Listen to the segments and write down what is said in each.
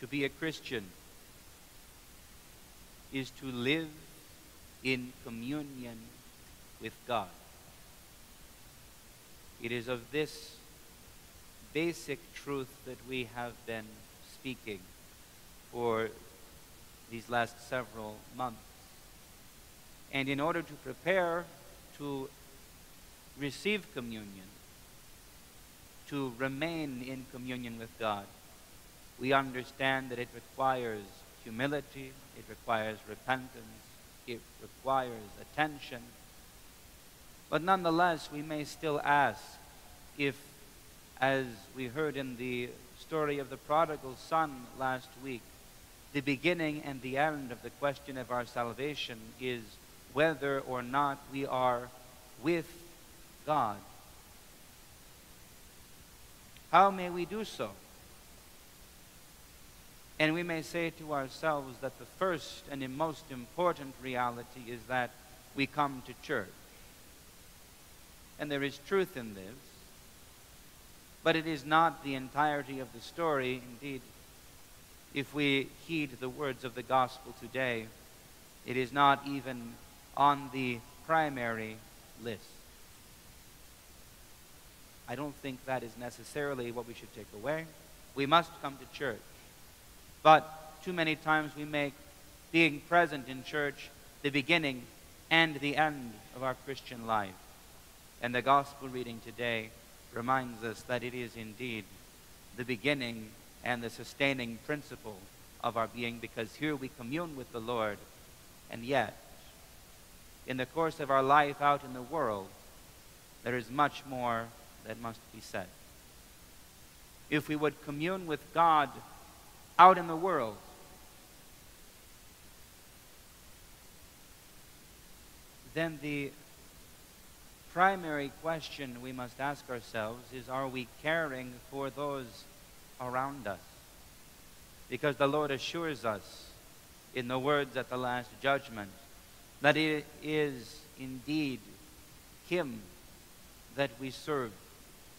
To be a Christian is to live in communion with God. It is of this basic truth that we have been speaking for these last several months. And in order to prepare to receive communion, to remain in communion with God, we understand that it requires humility, it requires repentance, it requires attention. But nonetheless, we may still ask if, as we heard in the story of the prodigal son last week, the beginning and the end of the question of our salvation is whether or not we are with God. How may we do so? And we may say to ourselves that the first and the most important reality is that we come to church. And there is truth in this, but it is not the entirety of the story. Indeed, if we heed the words of the gospel today, it is not even on the primary list. I don't think that is necessarily what we should take away. We must come to church. But too many times we make being present in church the beginning and the end of our Christian life. And the gospel reading today reminds us that it is indeed the beginning and the sustaining principle of our being, because here we commune with the Lord, and yet, in the course of our life out in the world, there is much more that must be said. If we would commune with God out in the world, then the primary question we must ask ourselves is, are we caring for those around us? Because the Lord assures us in the words at the last judgment that it is indeed Him that we serve,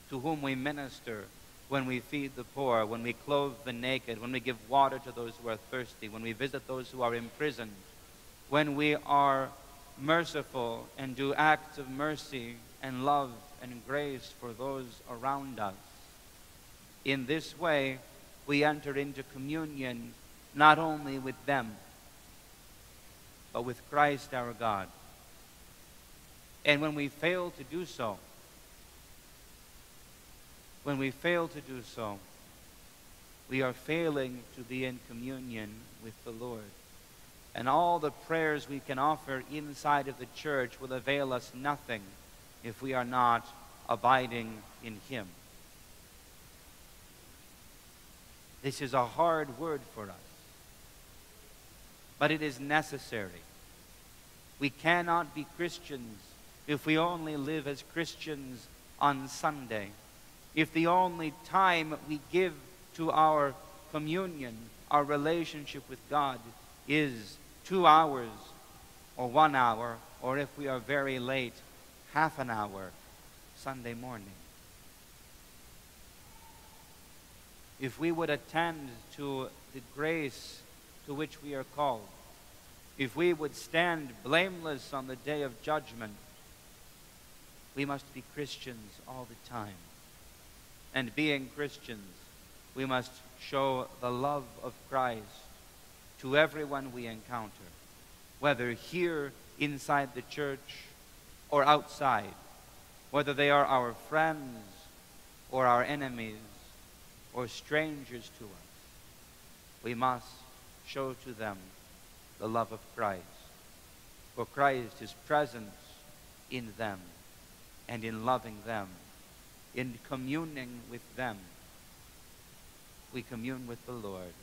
to whom we minister when we feed the poor, when we clothe the naked, when we give water to those who are thirsty, when we visit those who are imprisoned, when we are merciful and do acts of mercy and love and grace for those around us. In this way, we enter into communion not only with them, but with Christ our God. And when we fail to do so, we are failing to be in communion with the Lord. And all the prayers we can offer inside of the church will avail us nothing if we are not abiding in Him. This is a hard word for us, but it is necessary. We cannot be Christians if we only live as Christians on Sunday. If the only time we give to our communion, our relationship with God, is 2 hours or 1 hour, or if we are very late, half an hour Sunday morning. If we would attend to the grace to which we are called, if we would stand blameless on the day of judgment, we must be Christians all the time. And being Christians, we must show the love of Christ to everyone we encounter, whether here inside the church or outside, whether they are our friends or our enemies or strangers to us. We must show to them the love of Christ, for Christ is present in them, and in loving them, in communing with them, we commune with the Lord.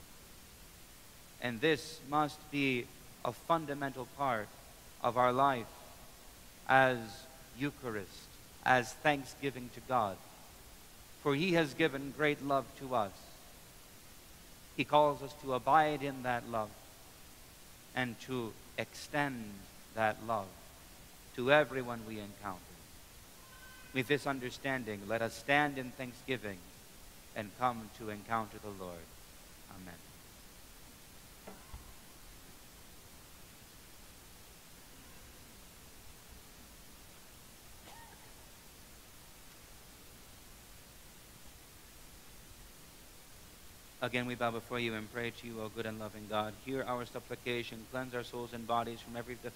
And this must be a fundamental part of our life as Eucharist, as thanksgiving to God. For He has given great love to us. He calls us to abide in that love and to extend that love to everyone we encounter. With this understanding, let us stand in thanksgiving and come to encounter the Lord. Amen. Again, we bow before you and pray to you, O good and loving God. Hear our supplication. Cleanse our souls and bodies from every defilement.